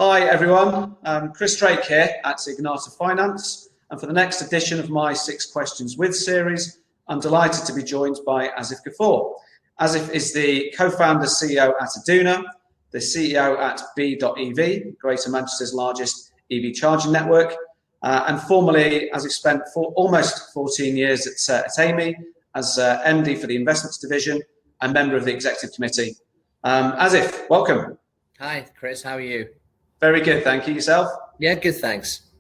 Hi everyone, Chris Drake here at Ignata Finance, and for the next edition of my 6 Questions With series, I'm delighted to be joined by Asif Ghafoor. Asif is the co-founder CEO at Aduna, the CEO at B.EV, Greater Manchester's largest EV charging network, and formerly, Asif spent almost 14 years at Amey as MD for the investments division and member of the executive committee. Asif, welcome. Hi, Chris. How are you? Very good, thank you. Yourself? Yeah, good, thanks.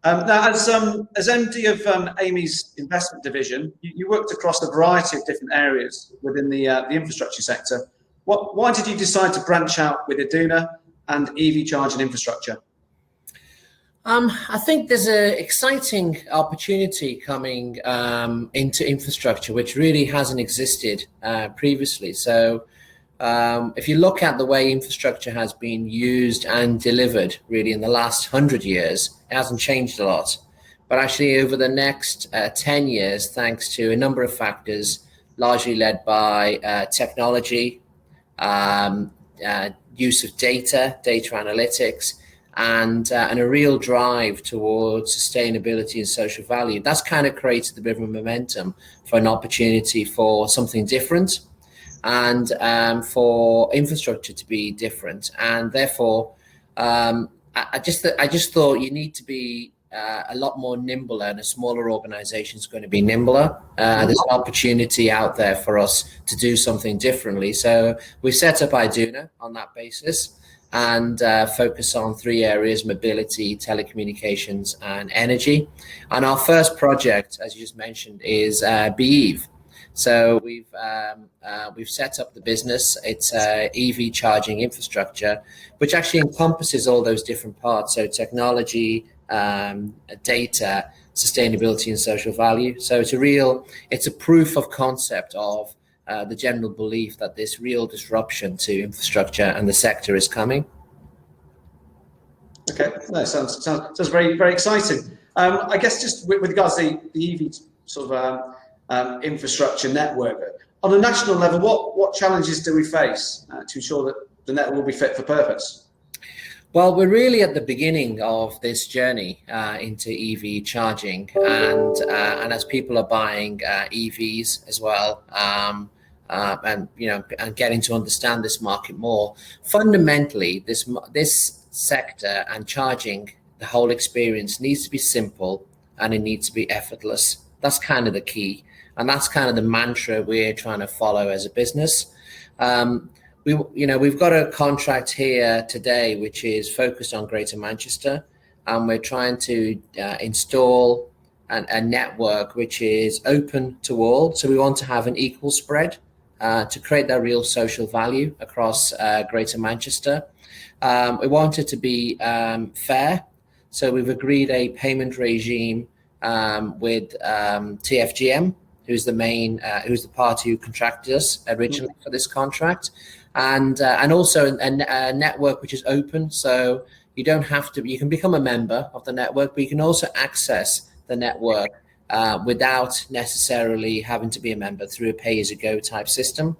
Now, as MD of Amey's investment division, you worked across a variety of different areas within the infrastructure sector. Why did you decide to branch out with Aduna and EV charging infrastructure? I think there's an exciting opportunity coming into infrastructure, which really hasn't existed previously. So if you look at the way infrastructure has been used and delivered really in the last 100 years, it hasn't changed a lot. But actually over the next 10 years, thanks to a number of factors, largely led by technology, use of data analytics, and a real drive towards sustainability and social value, that's kind of created a bit of a momentum for an opportunity for something different, and for infrastructure to be different. And therefore, I just thought you need to be a lot more nimble, and a smaller organization is going to be nimbler. There's an opportunity out there for us to do something differently. So we set up Aduna on that basis and focus on 3 areas: mobility, telecommunications, and energy. And our first project, as you just mentioned, is B.EV. So we've set up the business. It's EV charging infrastructure, which actually encompasses all those different parts. So technology, data, sustainability, and social value. So it's a proof of concept of the general belief that this real disruption to infrastructure and the sector is coming. Okay, no, sounds very, very exciting. I guess just with regards to the EV sort of infrastructure network, on a national level, what challenges do we face to ensure that the network will be fit for purpose? Well, we're really at the beginning of this journey into EV charging, and as people are buying EVs as well, and getting to understand this market more, fundamentally, this sector and charging, the whole experience needs to be simple and it needs to be effortless. That's kind of the key. And that's kind of the mantra we're trying to follow as a business. We've got a contract here today which is focused on Greater Manchester, and we're trying to install a network which is open to all. So we want to have an equal spread to create that real social value across Greater Manchester. We want it to be fair. So we've agreed a payment regime with TFGM, who's the party who contracted us originally for this contract, and also a network which is open. So you don't have to. You can become a member of the network, but you can also access the network without necessarily having to be a member through a pay-as-you-go type system.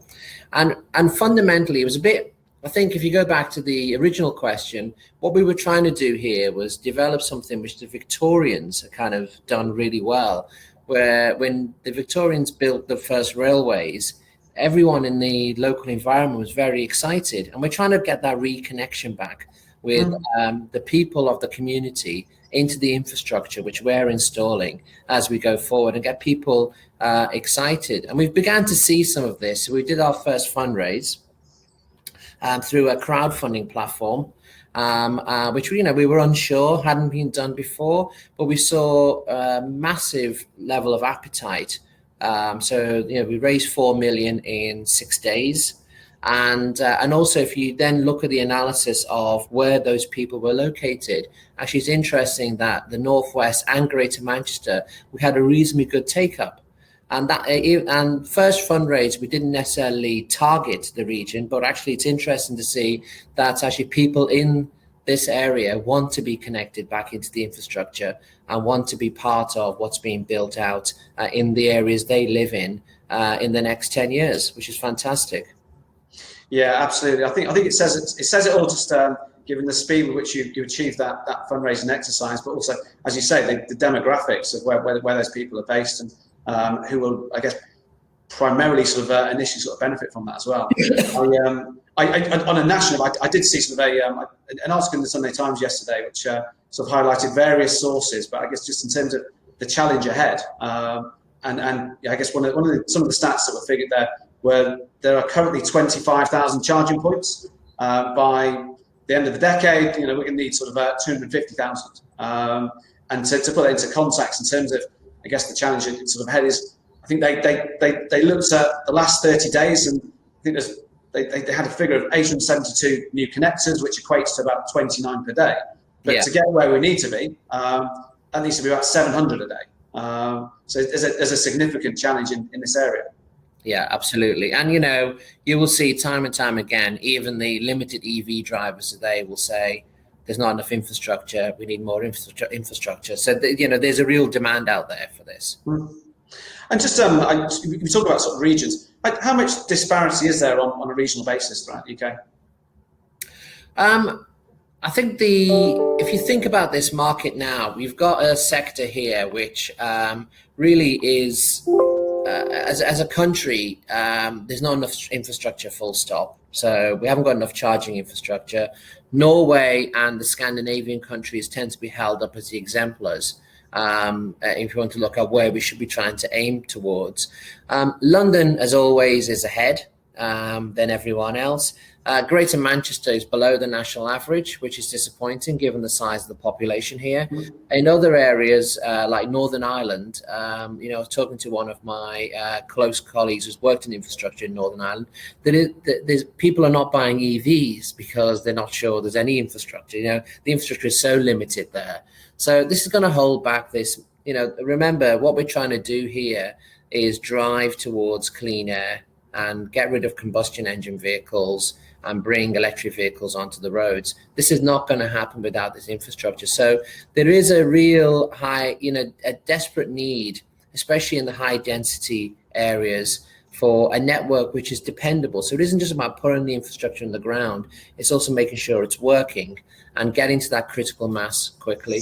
And fundamentally, it was a bit. I think if you go back to the original question, what we were trying to do here was develop something which the Victorians have kind of done really well, where when the Victorians built the first railways, everyone in the local environment was very excited. And we're trying to get that reconnection back with the people of the community into the infrastructure which we're installing as we go forward, and get people excited. And we've begun to see some of this. So we did our first fundraise through a crowdfunding platform, which we were unsure, hadn't been done before, but we saw a massive level of appetite. So we raised 4 million in 6 days, and also if you then look at the analysis of where those people were located, actually it's interesting that the Northwest and Greater Manchester, we had a reasonably good take up. And first fundraise, we didn't necessarily target the region, but actually it's interesting to see that actually people in this area want to be connected back into the infrastructure and want to be part of what's being built out in the areas they live in the next 10 years, which is fantastic. Yeah, absolutely. I think it says it all. Just given the speed with which you achieve that fundraising exercise, but also, as you say, the demographics of where those people are based and who will, I guess, primarily sort of initially sort of benefit from that as well. On a national, I did see sort of an article in the Sunday Times yesterday, which sort of highlighted various sources, but I guess just in terms of the challenge ahead, and yeah, I guess some of the stats that were figured there were there are currently 25,000 charging points. By the end of the decade, we're going to need sort of 250,000. And to put that into context in terms of, I guess, the challenge sort of ahead is, I think they looked at the last 30 days, and I think they had a figure of 872 new connectors, which equates to about 29 per day. But to get where we need to be, that needs to be about 700 a day. So there's a significant challenge in this area. Yeah, absolutely. And, you will see time and time again, even the limited EV drivers today will say, there's not enough infrastructure, we need more infrastructure. So, there's a real demand out there for this. And just, we talk about sort of regions. How much disparity is there on a regional basis throughout the UK? I think if you think about this market now, we've got a sector here which really is, as a country, there's not enough infrastructure, full stop. So we haven't got enough charging infrastructure. Norway and the Scandinavian countries tend to be held up as the exemplars. If you want to look at where we should be trying to aim towards. London, as always, is ahead than everyone else. Greater Manchester is below the national average, which is disappointing given the size of the population here. In other areas like Northern Ireland, I was talking to one of my close colleagues who's worked in infrastructure in Northern Ireland, there's people are not buying EVs because they're not sure there's any infrastructure. The infrastructure is so limited there. So this is going to hold back this. Remember, what we're trying to do here is drive towards clean air and get rid of combustion engine vehicles and bring electric vehicles onto the roads. This is not going to happen without this infrastructure. So there is a real high, a desperate need, especially in the high density areas, for a network which is dependable. So it isn't just about putting the infrastructure on the ground, it's also making sure it's working and getting to that critical mass quickly.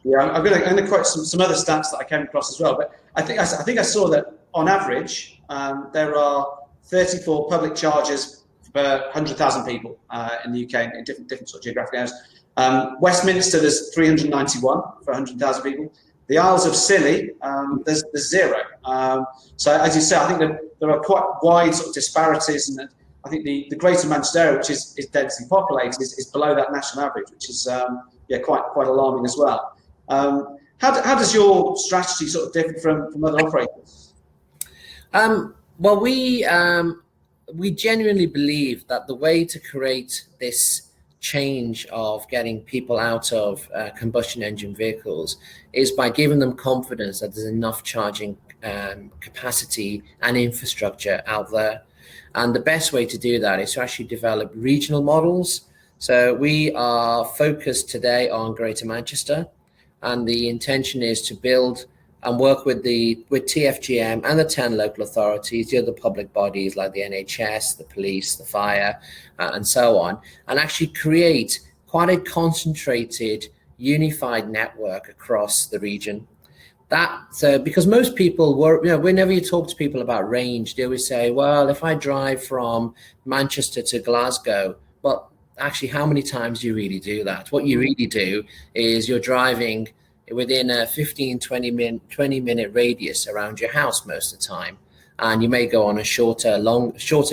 Yeah, I'm going to quote some other stats that I came across as well, but I think I saw that on average, there are 34 public chargers per 100,000 people in the UK in different sort of geographic areas. Westminster, there's 391 for 100,000 people. The Isles of Scilly, there's 0. So as you say, I think that there are quite wide sort of disparities, and I think the Greater Manchester area, which is densely populated, is below that national average, which is quite alarming as well. How does your strategy sort of differ from other operators? Well, we genuinely believe that the way to create this change of getting people out of combustion engine vehicles is by giving them confidence that there's enough charging capacity and infrastructure out there. And the best way to do that is to actually develop regional models. So we are focused today on Greater Manchester, and the intention is to build and work with TFGM and the 10 local authorities, the other public bodies like the NHS, the police, the fire, and so on, and actually create quite a concentrated, unified network across the region. Because most people whenever you talk to people about range, they always say, well, if I drive from Manchester to Glasgow, well, actually, how many times do you really do that? What you really do is you're driving within a 20 minute radius around your house most of the time. And you may go on a shorter,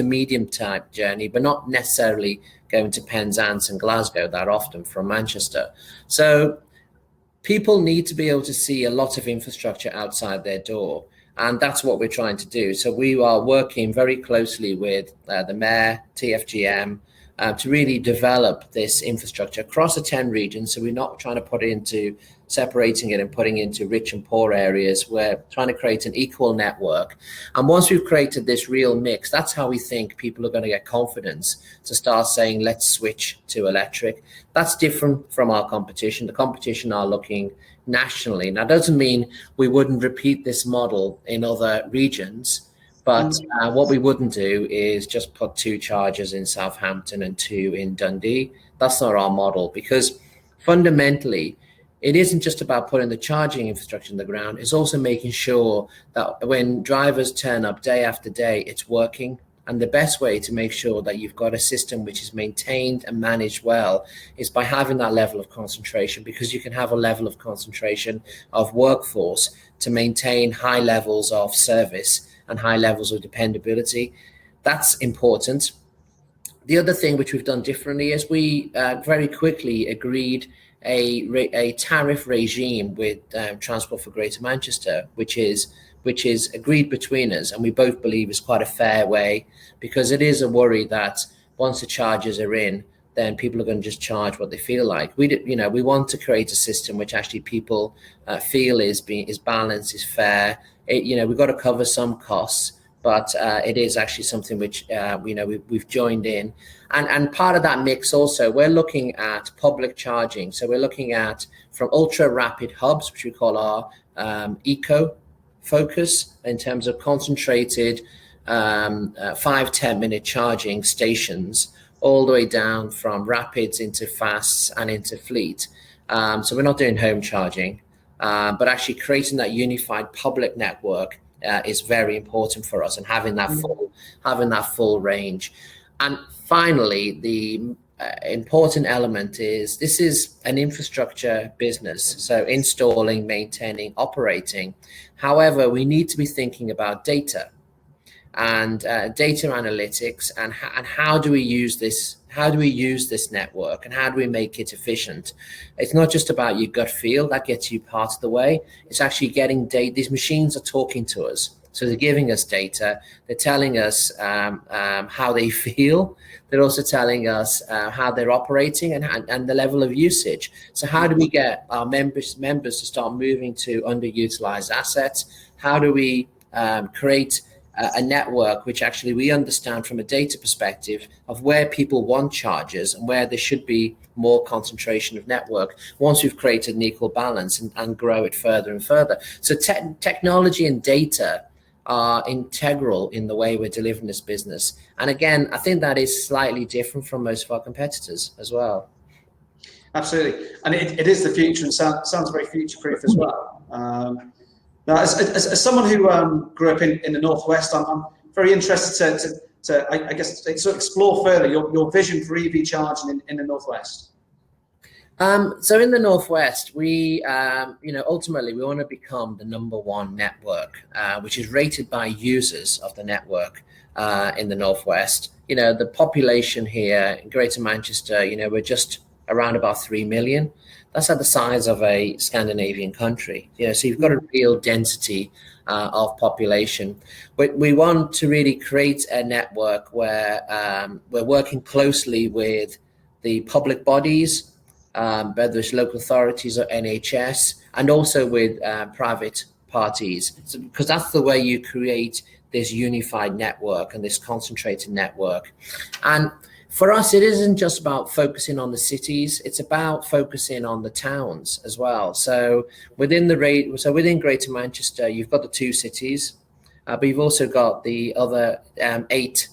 medium type journey, but not necessarily going to Penzance and Glasgow that often from Manchester. So people need to be able to see a lot of infrastructure outside their door. And that's what we're trying to do. So we are working very closely with the Mayor, TFGM, to really develop this infrastructure across the 10 regions. So we're not trying to put it into separating it and putting it into rich and poor areas. We're trying to create an equal network. And once we've created this real mix, that's how we think people are going to get confidence to start saying, let's switch to electric. That's different from our competition. The competition are looking nationally. Now, that doesn't mean we wouldn't repeat this model in other regions, But what we wouldn't do is just put 2 chargers in Southampton and 2 in Dundee. That's not our model, because fundamentally, it isn't just about putting the charging infrastructure in the ground. It's also making sure that when drivers turn up day after day, it's working. And the best way to make sure that you've got a system which is maintained and managed well is by having that level of concentration, because you can have a level of concentration of workforce to maintain high levels of service and high levels of dependability. That's important. The other thing which we've done differently is we very quickly agreed a tariff regime with Transport for Greater Manchester, which is agreed between us, and we both believe is quite a fair way, because it is a worry that once the charges are in, then people are going to just charge what they feel like. We want to create a system which actually people feel is balanced, is fair. We've got to cover some costs, but it is actually something which we've joined in. And part of that mix also, we're looking at public charging. So we're looking at from ultra rapid hubs, which we call our eco focus, in terms of concentrated 5-10 minute charging stations, all the way down from rapids into fasts and into fleet. So we're not doing home charging, but actually creating that unified public network is very important for us, and having that full range. And finally, the important element is this is an infrastructure business, so installing, maintaining, operating. However, we need to be thinking about data and data analytics, and how do we use this? How do we use this network, and how do we make it efficient? It's not just about your gut feel, that gets you part of the way. It's actually getting data. These machines are talking to us. So they're giving us data. They're telling us how they feel. They're also telling us how they're operating and the level of usage. So how do we get our members to start moving to underutilized assets? How do we create a network which actually we understand from a data perspective of where people want charges and where there should be more concentration of network once we've created an equal balance, and grow it further and further. So technology and data are integral in the way we're delivering this business. And again, I think that is slightly different from most of our competitors as well. Absolutely. And it is the future, and sounds very future-proof as well. Now, as someone who grew up in the Northwest, I'm very interested to I guess, sort of explore further your vision for EV charging in the Northwest. So in the Northwest, we, ultimately we want to become the #1 network, which is rated by users of the network in the Northwest. The population here in Greater Manchester, we're just around about 3 million. That's at the size of a Scandinavian country. So you've got a real density of population. But we want to really create a network where we're working closely with the public bodies, whether it's local authorities or NHS, and also with private parties, because that's the way you create this unified network and this concentrated network. And for us, it isn't just about focusing on the cities, it's about focusing on the towns as well. So within Greater Manchester, you've got the 2 cities, but you've also got the other 8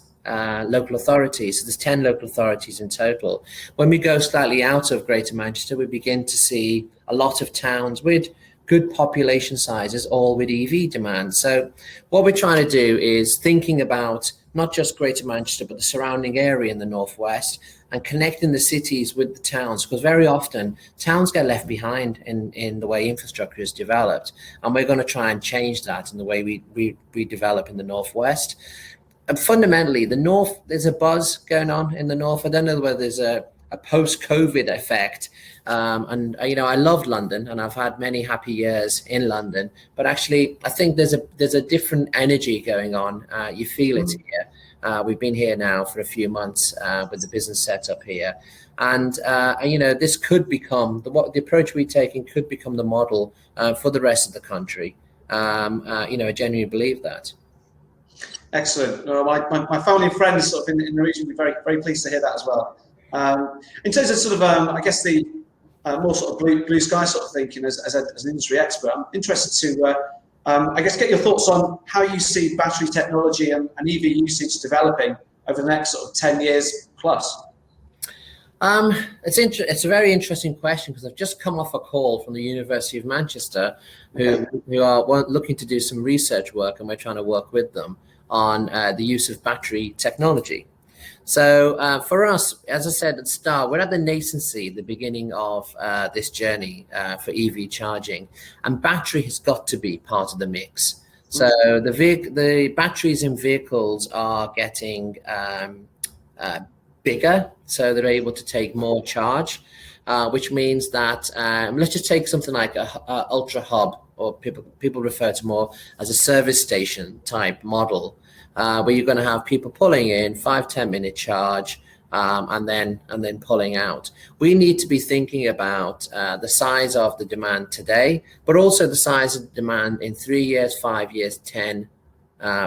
local authorities. So there's 10 local authorities in total. When we go slightly out of Greater Manchester, we begin to see a lot of towns with good population sizes, all with EV demand. So what we're trying to do is thinking about not just Greater Manchester, but the surrounding area in the Northwest, and connecting the cities with the towns, because very often towns get left behind in the way infrastructure is developed. And we're going to try and change that in the way we develop in the Northwest. And fundamentally, the North, there's a buzz going on in the North. I don't know whether there's a post-COVID effect. I loved London, and I've had many happy years in London. But actually, I think there's a different energy going on. You feel it here. We've been here now for a few months with the business set up here. And, this could become, the approach we're taking could become the model for the rest of the country. I genuinely believe that. Excellent. My family and friends sort of in the region will be very, very pleased to hear that as well. In terms of sort of, I guess the more sort of blue sky sort of thinking as an industry expert, I'm interested to I guess get your thoughts on how you see battery technology and EV usage developing over the next sort of 10 years plus. It's a very interesting question, because I've just come off a call from the University of Manchester, who are looking to do some research work, and we're trying to work with them on the use of battery technology. So for us, as I said at the start, we're at the nascency, the beginning of this journey for EV charging, and battery has got to be part of the mix. So the batteries in vehicles are getting bigger, so they're able to take more charge, which means that let's just take something like a ultra hub, or people refer to more as a service station type model, where you're going to have people pulling in 5-10 minute charge, and then pulling out. We need to be thinking about the size of the demand today, but also the size of the demand in 3 years, 5 years, 10.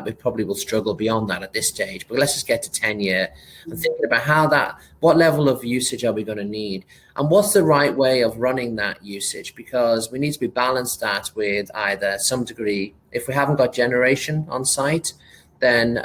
We probably will struggle beyond that at this stage, but let's just get to 10 year and thinking about what level of usage are we going to need, and what's the right way of running that usage, because we need to be balanced that with either some degree, if we haven't got generation on site, then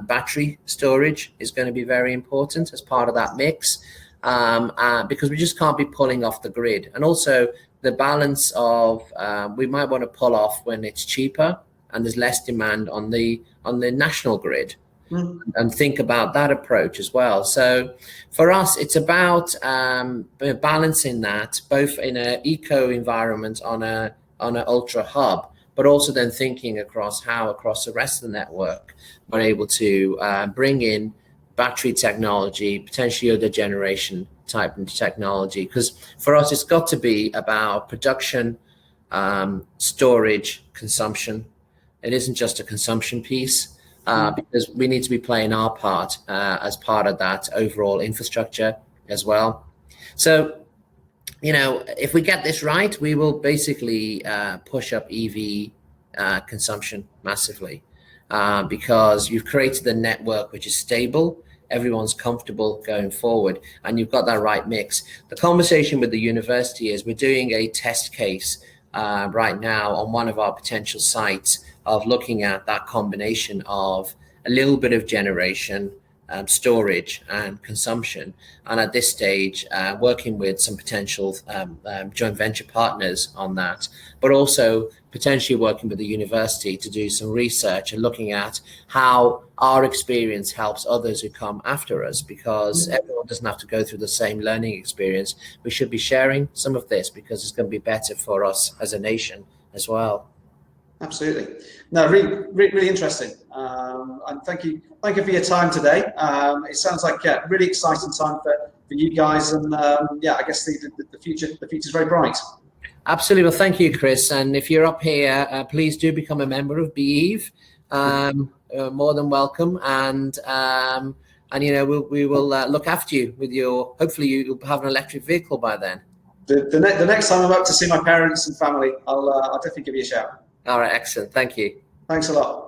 battery storage is going to be very important as part of that mix, because we just can't be pulling off the grid. And also the balance of we might want to pull off when it's cheaper and there's less demand on the national grid, and think about that approach as well. So for us, it's about balancing that both in an eco environment on an ultra hub, but also then thinking across the rest of the network we're able to bring in battery technology, potentially other generation type of technology. Because for us, it's got to be about production, storage, consumption. It isn't just a consumption piece, because we need to be playing our part as part of that overall infrastructure as well. So, if we get this right, we will basically push up EV consumption massively, because you've created a network which is stable, everyone's comfortable going forward, and you've got that right mix. The conversation with the university is we're doing a test case right now on one of our potential sites of looking at that combination of a little bit of generation, storage and consumption. And at this stage, working with some potential joint venture partners on that, but also potentially working with the university to do some research and looking at how our experience helps others who come after us, because everyone doesn't have to go through the same learning experience. We should be sharing some of this because it's going to be better for us as a nation as well. Absolutely. No, really interesting. And thank you for your time today. It sounds like really exciting time for you guys, and I guess the future's very bright. Absolutely. Well, thank you, Chris. And if you're up here, please do become a member of BEVE. More than welcome. And we will look after you with hopefully you'll have an electric vehicle by then. The next time I'm up to see my parents and family, I'll definitely give you a shout. All right, excellent. Thank you. Thanks a lot.